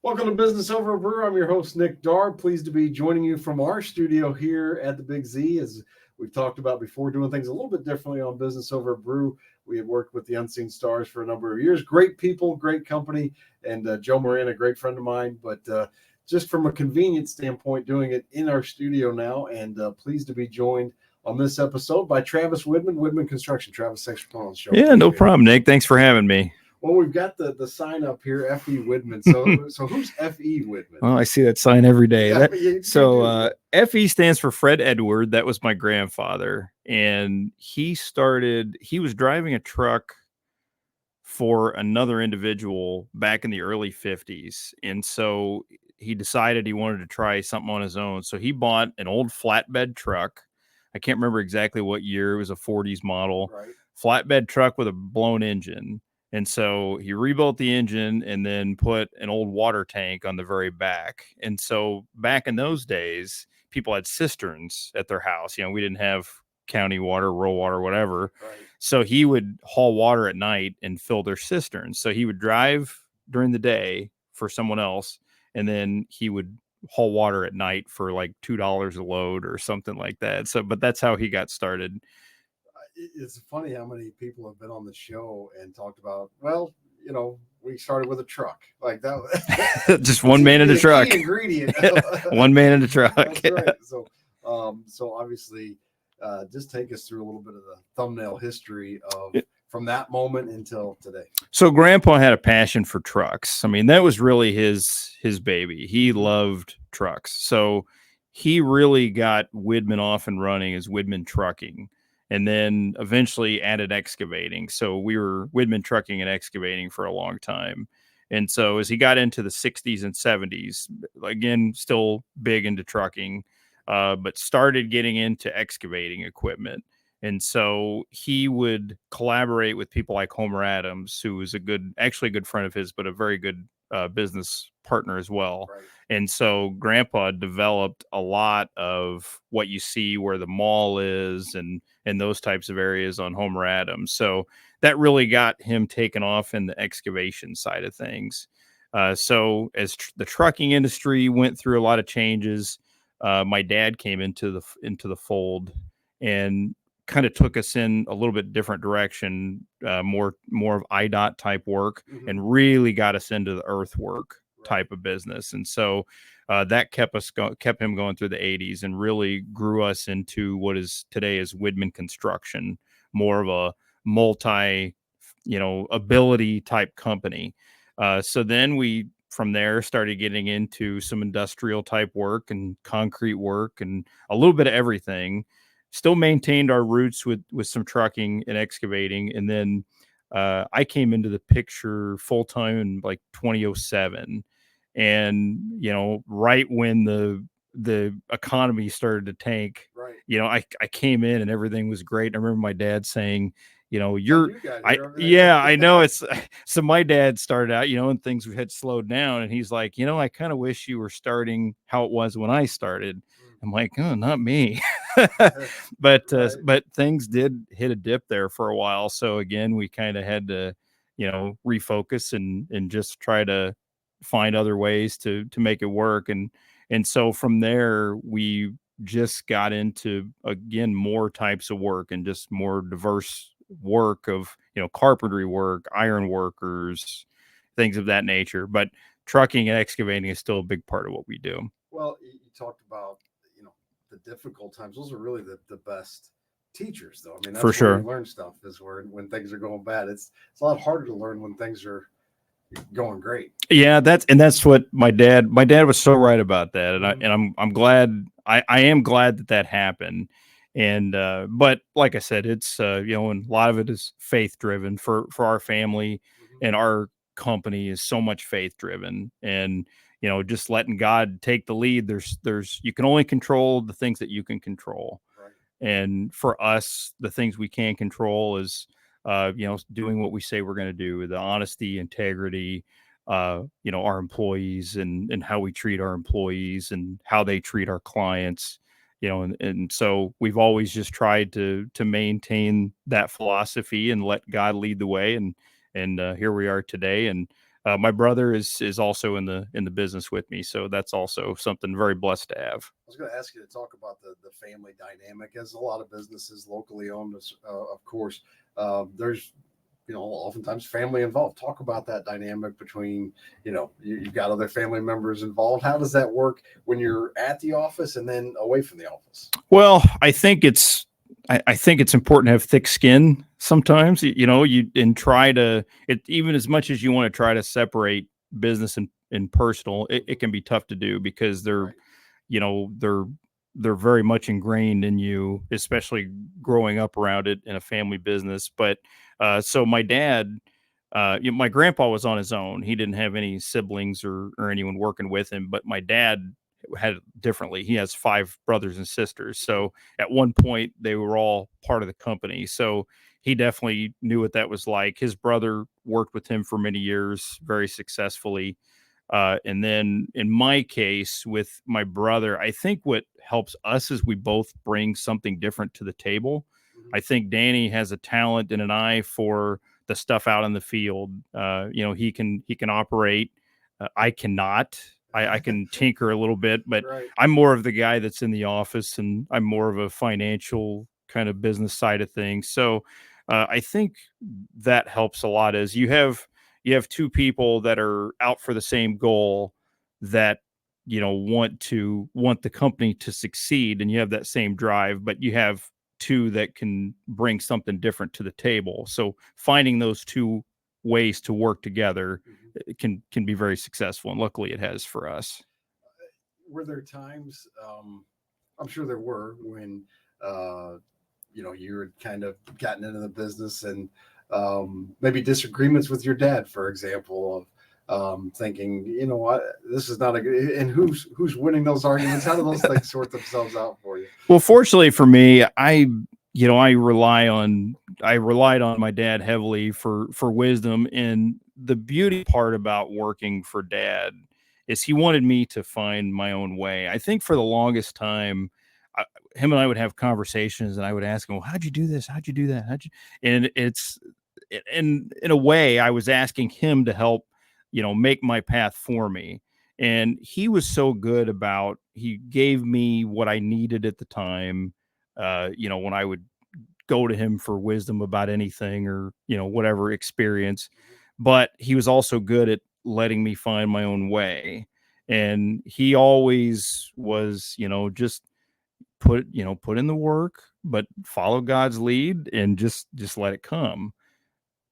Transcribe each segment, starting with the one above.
Welcome to Business Over a Brew. I'm your host, Nick Darr. Pleased to be joining you from our studio here at the Big Z. As we've talked about before, doing things a little bit differently on Business Over a Brew. We have worked with the Unseen Stars for a number of years. Great people, great company, and Joe Moran, a great friend of mine. But just from a convenience standpoint, doing it in our studio now, and pleased to be joined on this episode by Travis Widman, Widman Construction. Travis, thanks for coming on the show. Yeah, no problem, Nick. Thanks for having me. Well, we've got the sign up here, F.E. Widman. So who's F.E. Widman? Well, I see that sign every day. Yeah, F.E. stands for Fred Edward. That was my grandfather. And he was driving a truck for another individual back in the early 50s. And so he decided he wanted to try something on his own. So he bought an old flatbed truck. I can't remember exactly what year. It was a 40s model. Right. Flatbed truck with a blown engine. And so he rebuilt the engine and then put an old water tank on the very back. And so back in those days, people had cisterns at their house. You know, we didn't have county water, rural water, whatever. Right. So he would haul water at night and fill their cisterns. So he would drive during the day for someone else, and then he would haul water at night for like $2 a load or something like that. So, but that's how he got started. It's funny how many people have been on the show and talked about, well, you know, we started with a truck like that. Just one man in a truck. Ingredient. One man in a truck. That's right. So obviously, just take us through a little bit of the thumbnail history of from that moment until today. So Grandpa had a passion for trucks. I mean, that was really his baby. He loved trucks. So he really got Widman off and running as Widman Trucking, and then eventually added excavating. So we were Widman Trucking and Excavating for a long time. And so as he got into the 60s and 70s, again, still big into trucking, but started getting into excavating equipment. And so he would collaborate with people like Homer Adams, who was actually a good friend of his, but a very good business partner as well. Right. And so Grandpa developed a lot of what you see where the mall is and those types of areas on Homer Adams. So that really got him taken off in the excavation side of things. So as the trucking industry went through a lot of changes, my dad came into the fold and kind of took us in a little bit different direction, more of IDOT type work, and really got us into the earthwork type of business. And so that kept him going through the 80s and really grew us into what is today is Widman Construction, more of a multi, ability type company. So then we from there started getting into some industrial type work and concrete work and a little bit of everything. Still maintained our roots with some trucking and excavating. And then I came into the picture full time in like 2007. And, right when the economy started to tank, right. I came in and everything was great. I remember my dad saying, I know it's so my dad started out, and things had slowed down, and he's like, I kind of wish you were starting how it was when I started. I'm like, oh, not me. But things did hit a dip there for a while. So again, we kind of had to, refocus and just try to find other ways to make it work. And so from there, we just got into, again, more types of work and just more diverse work of, carpentry work, iron workers, things of that nature. But trucking and excavating is still a big part of what we do. Well, you talked about, the difficult times. Those are really the best teachers, though. I mean, that's for sure. Where you learn stuff is when things are going bad. It's a lot harder to learn when things are going great. Yeah, that's what my dad was so right about that. And I'm glad, I am glad that happened. And, but like I said, it's, and a lot of it is faith driven for our family, and our company is so much faith driven, and, just letting God take the lead. There's, you can only control the things that you can control. Right. And for us, the things we can control is, doing what we say we're going to do, the honesty, integrity, our employees and how we treat our employees and how they treat our clients, and so we've always just tried to maintain that philosophy and let God lead the way. And here we are today. And My brother is also in the business with me, so that's also something very blessed to have. I was going to ask you to talk about the family dynamic, as a lot of businesses locally owned, of course. There's oftentimes family involved. Talk about that dynamic between, you've got other family members involved. How does that work when you're at the office and then away from the office? Well, I think it's important to have thick skin sometimes, and try to, even as much as you want to try to separate business and personal, it can be tough to do because they're, Right. They're very much ingrained in you, especially growing up around it in a family business. But so my dad, my grandpa was on his own. He didn't have any siblings or anyone working with him, but my dad had it differently. He has 5 brothers and sisters. So at one point they were all part of the company. So he definitely knew what that was like. His brother worked with him for many years, very successfully. And then in my case with my brother, I think what helps us is we both bring something different to the table. Mhm. I think Danny has a talent and an eye for the stuff out in the field. He can operate. I cannot. I can tinker a little bit, but Right. I'm more of the guy that's in the office, and I'm more of a financial kind of business side of things. So I think that helps a lot. As you have 2 people that are out for the same goal that want the company to succeed, and you have that same drive, but you have 2 that can bring something different to the table. So finding those 2 ways to work together can be very successful, and luckily it has for us. Were there times, I'm sure there were, when uh, you had kind of gotten into the business and maybe disagreements with your dad, for example, of thinking, what, this is not a good, and who's winning those arguments? How do those things sort themselves out for you? Well, fortunately for me, I relied on my dad heavily for wisdom. And the beauty part about working for dad is he wanted me to find my own way. I think for the longest time, I, him and I would have conversations, and I would ask him, well, how'd you do this? How'd you do that? And in a way, I was asking him to help, make my path for me. And he was so good about, he gave me what I needed at the time. When I would go to him for wisdom about anything, or whatever experience, but he was also good at letting me find my own way. And he always was, just put in the work, but follow God's lead, and just let it come.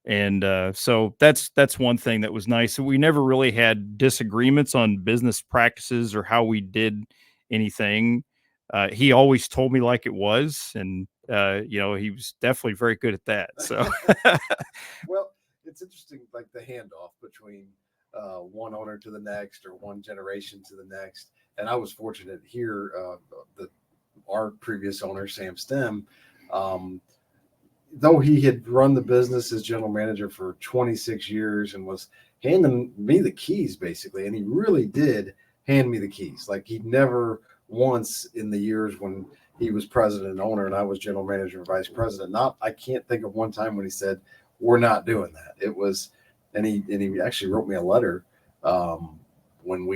And so that's one thing that was nice. We never really had disagreements on business practices or how we did anything. He always told me like it was, and he was definitely very good at that. So Well, it's interesting, like the handoff between one owner to the next, or one generation to the next. And I was fortunate here that our previous owner, Sam Stem, um, though he had run the business as general manager for 26 years and was handing me the keys basically, and he really did hand me the keys. Like, he never once in the years when he was president and owner and I was general manager and vice president, not, I can't think of one time when he said, we're not doing that. It was, and he actually wrote me a letter when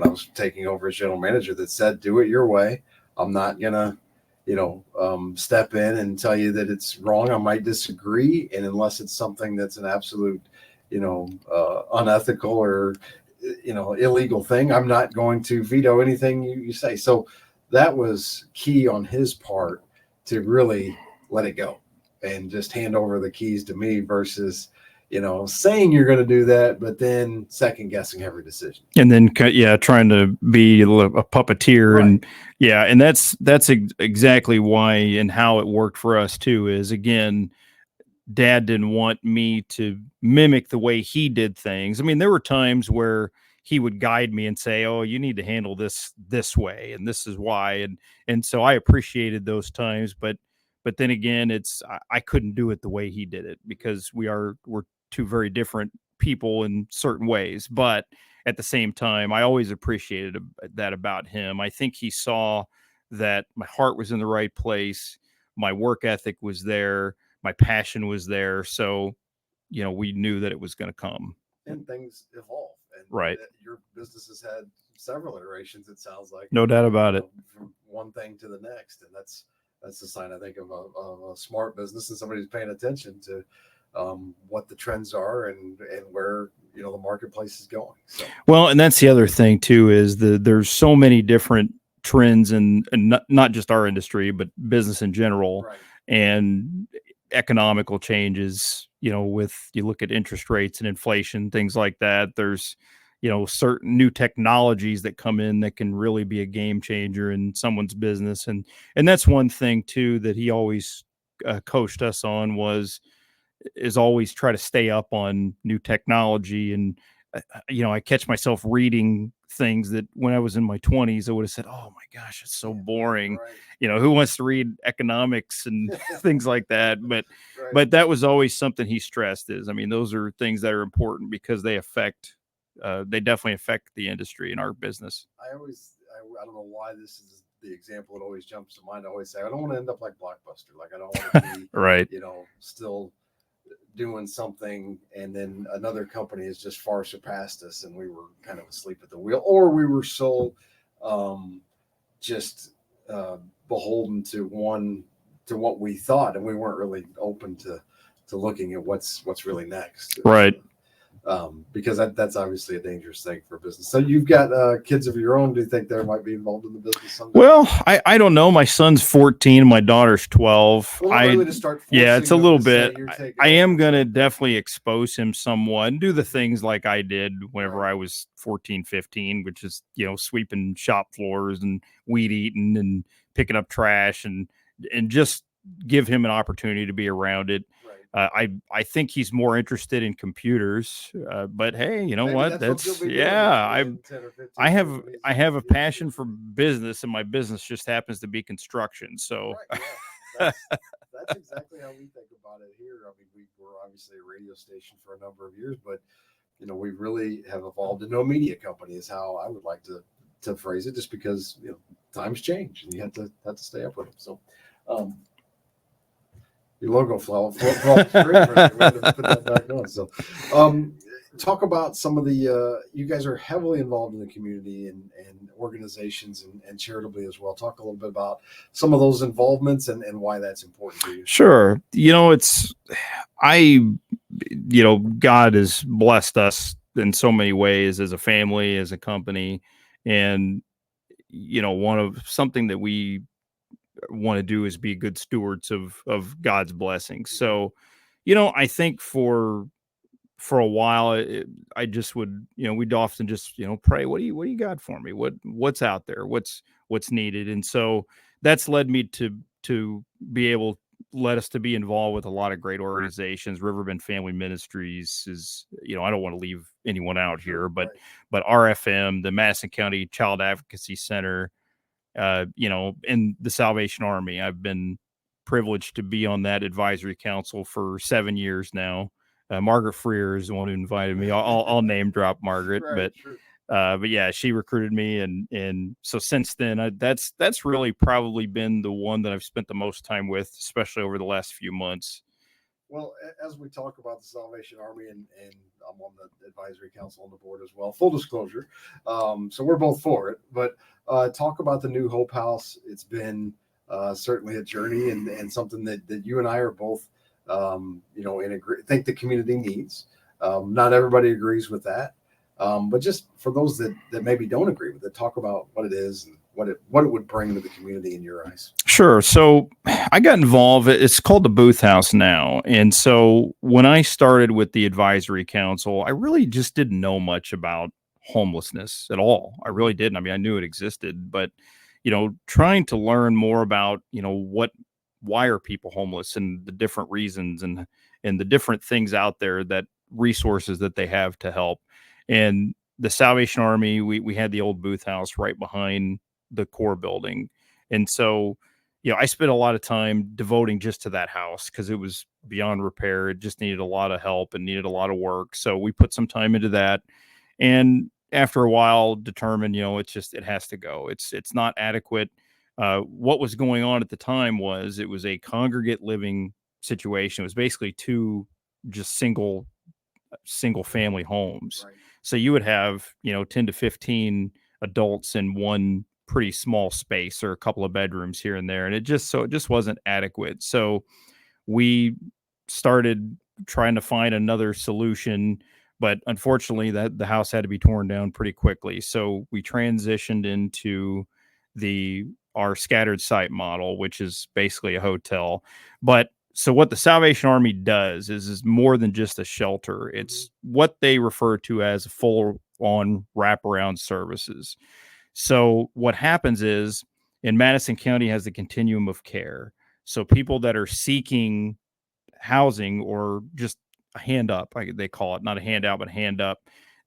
I was taking over as general manager that said, do it your way. I'm not gonna step in and tell you that it's wrong. I might disagree, and unless it's something that's an absolute, unethical or illegal thing, I'm not going to veto anything you say. So that was key on his part, to really let it go and just hand over the keys to me, versus saying you're going to do that, but then second guessing every decision. And then trying to be a puppeteer. Right. And and that's exactly why and how it worked for us too. Is, again, Dad didn't want me to mimic the way he did things. I mean, there were times where he would guide me and say, oh, you need to handle this way, and this is why. And so I appreciated those times, but then again, I couldn't do it the way he did it, because we're 2 very different people in certain ways. But at the same time, I always appreciated that about him. I think he saw that my heart was in the right place, my work ethic was there, my passion was there. So, we knew that it was going to come. and things evolve. And Right. your business has had several iterations. It sounds like, No doubt about it. from one thing to the next, and that's the sign, I think, of a smart business and somebody who's paying attention to what the trends are and where the marketplace is going. So, Well, and that's the other thing too, is there's so many different trends and not just our industry, but business in general, right, and economical changes, with, you look at interest rates and inflation, things like that. There's, certain new technologies that come in that can really be a game changer in someone's business. And that's one thing too, that he always coached us on, is always try to stay up on new technology. And I catch myself reading things that when I was in my 20s, I would have said, "Oh my gosh, it's so boring." right, Who wants to read economics and things like that? But right. but that was always something he stressed, is, I mean, those are things that are important because they definitely affect the industry in our business. I don't know why this is the example that always jumps to mind. I always say, I don't want to end up like Blockbuster. Like, I don't want to be, Right. still doing something, and then another company has just far surpassed us, and we were kind of asleep at the wheel, or we were so just beholden to what we thought, and we weren't really open to looking at what's really next. Right. Because that's obviously a dangerous thing for business. So you've got kids of your own. Do you think they might be involved in the business someday? Well, I don't know. My son's 14, my daughter's 12. Well, not really to start Yeah, it's a forcing little them to say bit. you're taking I am over. going to definitely expose him somewhat and do the things like I did whenever Right. I was 14, 15, which is, sweeping shop floors and weed eating and picking up trash, and just give him an opportunity to be around it. Right. I think he's more interested in computers, but hey, you know Maybe what? that's what you'll be doing Yeah. in 10 or 15 I years have when he's I have a in the passion for industry. business, and my business just happens to be construction. So Right. Yeah. That's exactly how we think about it here. I mean, we were obviously a radio station for a number of years, but we really have evolved into a media company, is how I would like to phrase it, just because times change and you have to stay up with them. So, your logo fell off the screen for a second. We had to put that back on. So, talk about some of the. You guys are heavily involved in the community and organizations and charitably as well. Talk a little bit about some of those involvements and why that's important to you. sure, God has blessed us in so many ways, as a family, as a company, and one of something that we want to do is be good stewards of God's blessings. So, I think for a while, I just would, we'd often just, pray, what do you got for me? What's out there? What's needed? And so that's led me to be able, led us to be involved with a lot of great organizations. Riverbend Family Ministries is, I don't want to leave anyone out here, but Right. but RFM, the Madison County Child Advocacy Center, in the Salvation Army. I've been privileged to be on that advisory council for 7 years now. Margaret Freer is the one who invited me. I'll name drop Margaret, Right. Sure. but yeah, she recruited me, and so since then, that's really probably been the one that I've spent the most time with, especially over the last few months. Well, as we talk about the Salvation Army, and I'm on the advisory council on the board as well, full disclosure. So we're both for it. But talk about the new Hope House. It's been certainly a journey, and something that you and I are both, think the community needs. Not everybody agrees with that. But just for those that maybe don't agree with it, talk about what it is and what it would bring to the community in your eyes. Sure. So I got involved. It's called the Booth House now. And so when I started with the advisory council, I really just didn't know much about homelessness at all. I really didn't. I mean, I knew it existed, but trying to learn more about, why are people homeless, and the different reasons, and the different things out there, that resources that they have to help. And the Salvation Army, we had the old Booth House right behind the core building. And so, I spent a lot of time devoting just to that house because it was beyond repair. It just needed a lot of help and needed a lot of work. So we put some time into that. And after a while, determined, it has to go. It's not adequate. What was going on at the time was, it was a congregate living situation. It was basically two just single single family homes. Right. So you would have, 10 to 15 adults in one pretty small space or a couple of bedrooms here and there. And it just wasn't adequate. So we started trying to find another solution, but unfortunately that the house had to be torn down pretty quickly. So we transitioned into our scattered site model, which is basically a hotel. But so what the Salvation Army does is more than just a shelter. It's what they refer to as full on wraparound services. So what happens is in Madison County has the continuum of care. So people that are seeking housing or just a hand up, like they call it, not a handout, but hand up,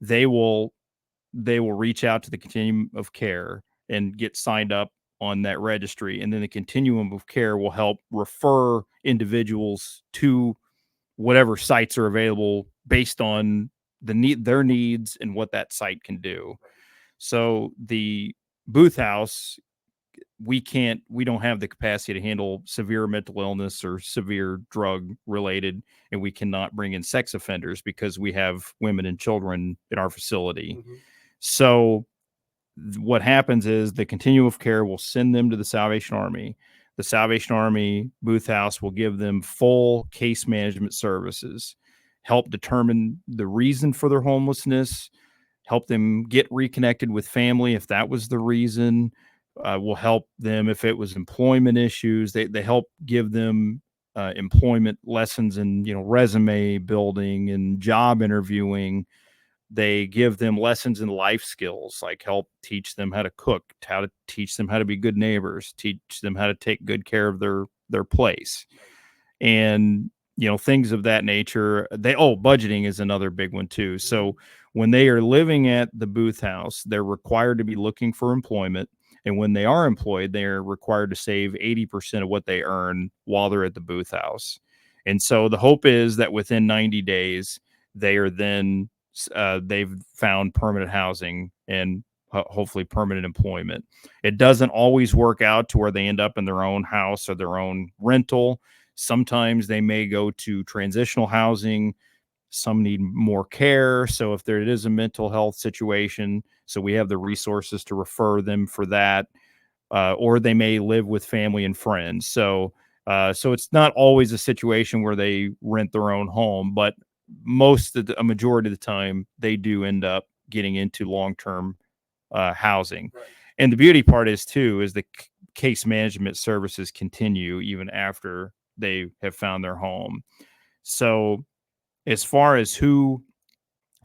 they will reach out to the continuum of care and get signed up on that registry. And then the continuum of care will help refer individuals to whatever sites are available based on their needs and what that site can do. So the booth house, we don't have the capacity to handle severe mental illness or severe drug related, and we cannot bring in sex offenders because we have women and children in our facility. So what happens is the continuum of care will send them to the Salvation Army. The Salvation Army booth house will give them full case management services, help determine the reason for their homelessness, help them get reconnected with family if that was the reason. Will help them if it was employment issues. They help give them employment lessons in resume building and job interviewing. They give them lessons in life skills, like help teach them how to cook, how to teach them how to be good neighbors, teach them how to take good care of their place, and things of that nature. Budgeting is another big one too. So when they are living at the booth house, they're required to be looking for employment. And when they are employed, they're required to save 80% of what they earn while they're at the booth house. And so the hope is that within 90 days, they are then they've found permanent housing and hopefully permanent employment. It doesn't always work out to where they end up in their own house or their own rental. Sometimes they may go to transitional housing. Some need more care. So if there is a mental health situation, so we have the resources to refer them for that, or they may live with family and friends. So it's not always a situation where they rent their own home, but a majority of the time they do end up getting into long-term housing. Right. And the beauty part is the case management services continue even after they have found their home. So as far as who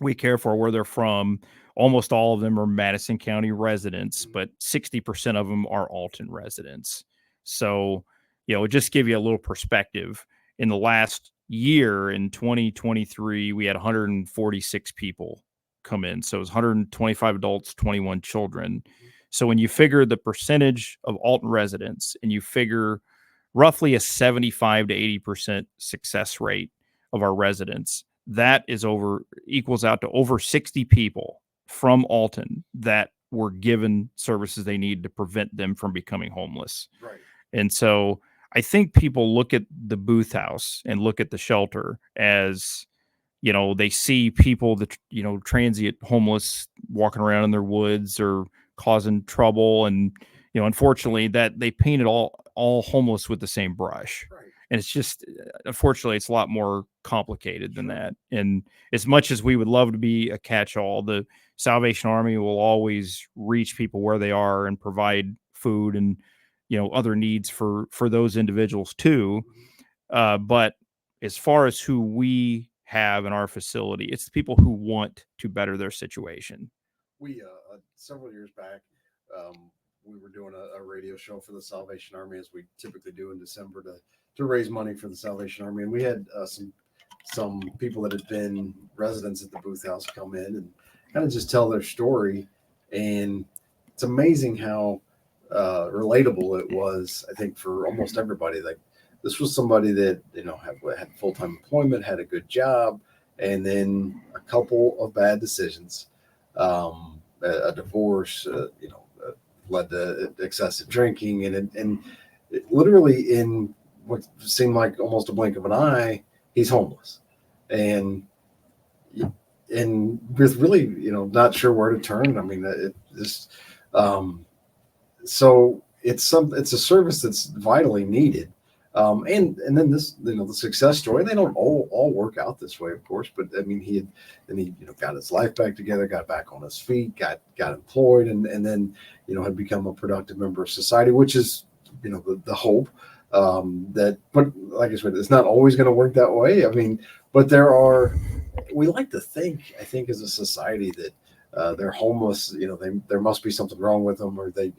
we care for, where they're from, almost all of them are Madison County residents, but 60% of them are Alton residents. So, just give you a little perspective. In the last year, in 2023, we had 146 people come in. So it was 125 adults, 21 children. So when you figure the percentage of Alton residents and you figure roughly a 75 to 80% success rate of our residents, that equals out to over 60 people from Alton that were given services they need to prevent them from becoming homeless. Right. And so I think people look at the booth house and look at the shelter as, they see people that, transient homeless walking around in their woods or causing trouble. And, unfortunately that they painted all homeless with the same brush. Right. And it's just, unfortunately, it's a lot more complicated than that. And as much as we would love to be a catch-all, the Salvation Army will always reach people where they are and provide food and, other needs for those individuals too. But as far as who we have in our facility, it's the people who want to better their situation. We, several years back, we were doing a radio show for the Salvation Army, as we typically do in December, to raise money for the Salvation Army. And we had some people that had been residents at the booth house come in and kind of just tell their story. And it's amazing how relatable it was, I think, for almost everybody. Like, this was somebody that, had full-time employment, had a good job, and then a couple of bad decisions, a divorce, led to excessive drinking, and literally in what seemed like almost a blink of an eye, he's homeless. And and with really, not sure where to turn. I mean, it just, so it's a service that's vitally needed. And then this, the success story, they don't all work out this way, of course, but I mean, he got his life back together, got back on his feet, got employed, and then, had become a productive member of society, which is, the hope, but like I said, it's not always going to work that way. I mean, but we like to think, I think, as a society that, they're homeless, there must be something wrong with them, or they,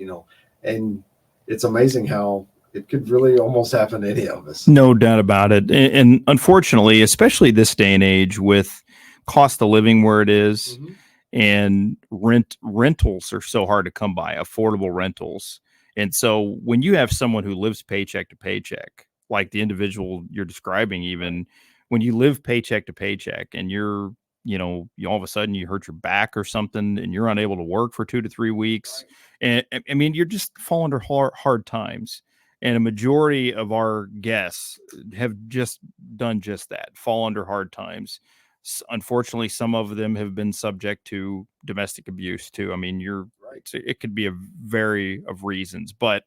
and it's amazing how it could really almost happen to any of us. No doubt about it. And unfortunately, especially this day and age with cost of living where it is, Mhm. and rentals are so hard to come by, affordable rentals. And so when you have someone who lives paycheck to paycheck, like the individual you're describing, even when you live paycheck to paycheck and you all of a sudden you hurt your back or something and you're unable to work for 2 to 3 weeks. Right. And I mean, you're just falling under hard times. And a majority of our guests have just done just that, fall under hard times. Unfortunately, some of them have been subject to domestic abuse too. I mean, Right. it could be a very of reasons, but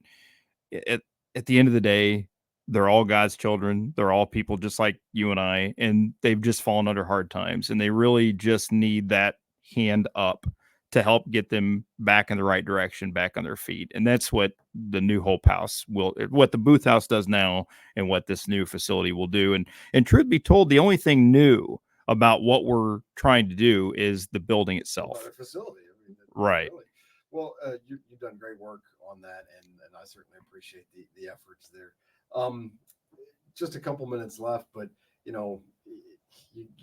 at, at the end of the day, they're all God's children. They're all people just like you and I, and they've just fallen under hard times, and they really just need that hand up to help get them back in the right direction, back on their feet. And that's what the new Hope House what the Booth House does now, and what this new facility will do. And truth be told, the only thing new about what we're trying to do is the building itself. About a facility. I mean, Right. really. Well, you've done great work on that, and I certainly appreciate the efforts there. Just a couple minutes left, but you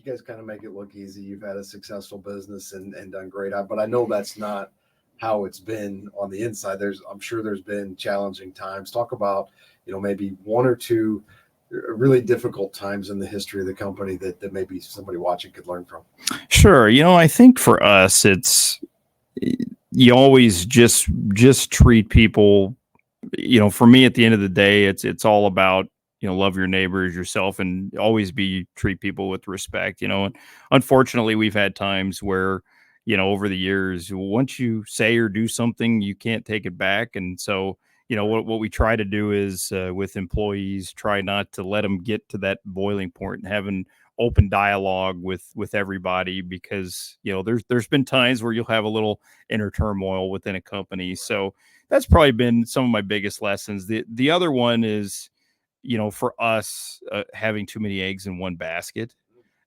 guys kind of make it look easy. You've had a successful business and done great. But I know that's not how it's been on the inside. I'm sure there's been challenging times. Talk about, maybe one or two really difficult times in the history of the company that maybe somebody watching could learn from. Sure. I think for us, you always just treat people. For me, at the end of the day, it's all about, love your neighbors, yourself, and always treat people with respect. And unfortunately, we've had times where, over the years, once you say or do something, you can't take it back. And so, what we try to do is, with employees, try not to let them get to that boiling point, and having open dialogue with everybody, because there's been times where you'll have a little inner turmoil within a company. So that's probably been some of my biggest lessons. The other one is, for us, having too many eggs in one basket.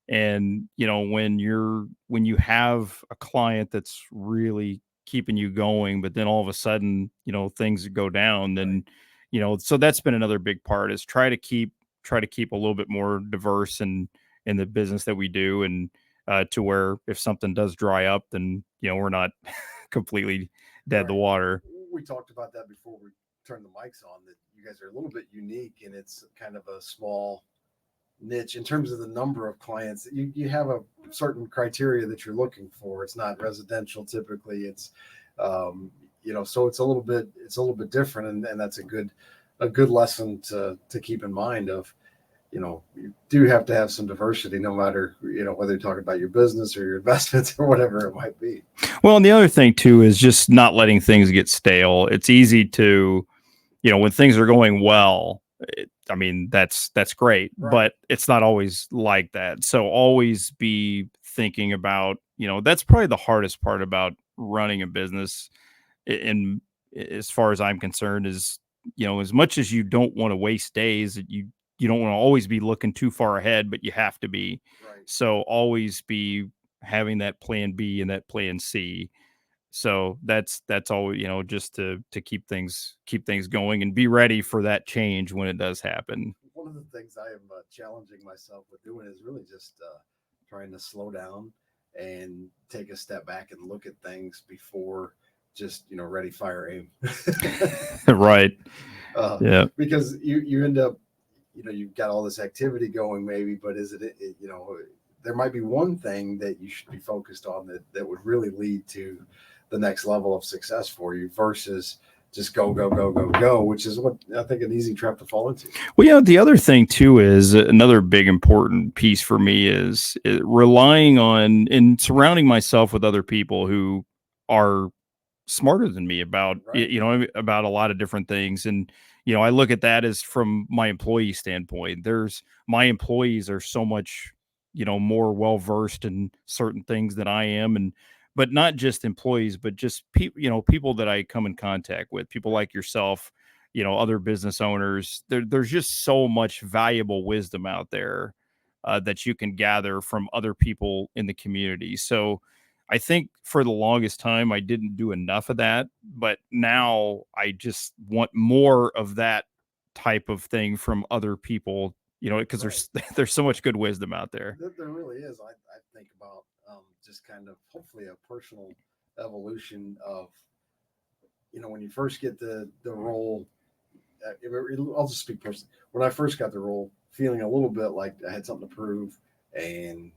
And when you have a client that's really keeping you going, but then all of a sudden things go down, then so that's been another big part, is try to keep a little bit more diverse in the business that we do, and to where if something does dry up, then we're not completely dead Right. the water. We talked about that before we turned the mics on, that you guys are a little bit unique, and it's kind of a small niche in terms of the number of clients. You have a certain criteria that you're looking for. It's not residential typically. It's so it's a little bit different, and that's a good lesson to keep in mind of, you do have to have some diversity, no matter, whether you're talking about your business or your investments or whatever it might be. Well, and the other thing too is just not letting things get stale. It's easy to, when things are going well, I mean, that's great, Right. but it's not always like that. So always be thinking about, that's probably the hardest part about running a business, in as far as I'm concerned, is, as much as you don't want to waste days, you don't want to always be looking too far ahead, but you have to be. Right. So always be having that plan B and that plan C. So that's always, just to keep things going and be ready for that change when it does happen. One of the things I am challenging myself with doing is really just trying to slow down and take a step back and look at things before just, ready, fire, aim. Right. Yeah. Because you end up, you've got all this activity going maybe, but is it, there might be one thing that you should be focused on that would really lead to the next level of success for you, versus just go, which is what I think an easy trap to fall into. Well, yeah, the other thing too is another big important piece for me is relying on and surrounding myself with other people who are smarter than me about Right. about a lot of different things. And I look at that as from my employee standpoint. My employees are so much more well versed in certain things than I am, and but not just employees, but just people that I come in contact with, people like yourself, other business owners. There's just so much valuable wisdom out there that you can gather from other people in the community. So I think for the longest time I didn't do enough of that, but now I just want more of that type of thing from other people, because there's so much good wisdom out there. There really is. I think about just kind of hopefully a personal evolution of, when you first get the role. I'll just speak personally. When I first got the role, feeling a little bit like I had something to prove, and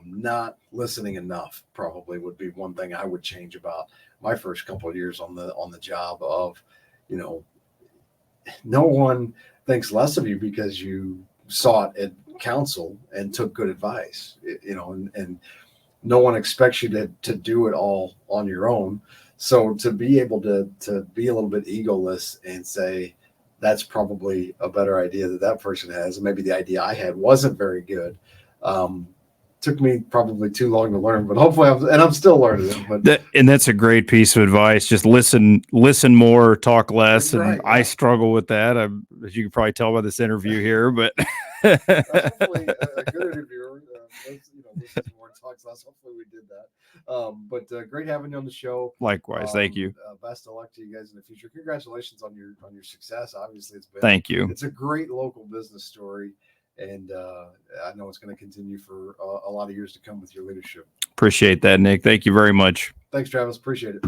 not listening enough probably would be one thing I would change about my first couple of years on the job. Of, no one thinks less of you because you sought counsel and took good advice, and no one expects you to do it all on your own. So to be able to be a little bit egoless and say, that's probably a better idea that person has, and maybe the idea I had wasn't very good. Took me probably too long to learn, but hopefully I'm still learning it. But that's a great piece of advice. Just listen more, talk less. Right, and I struggle with that. As you can probably tell by this interview here, but hopefully a good interviewer listens more and talks less. Hopefully we did that. But great having you on the show. Likewise, thank you. Best of luck to you guys in the future. Congratulations on your success. Obviously, Thank you. It's a great local business story, and I know it's going to continue for a lot of years to come with your leadership. Appreciate that, Nick. Thank you very much. Thanks, Travis. Appreciate it.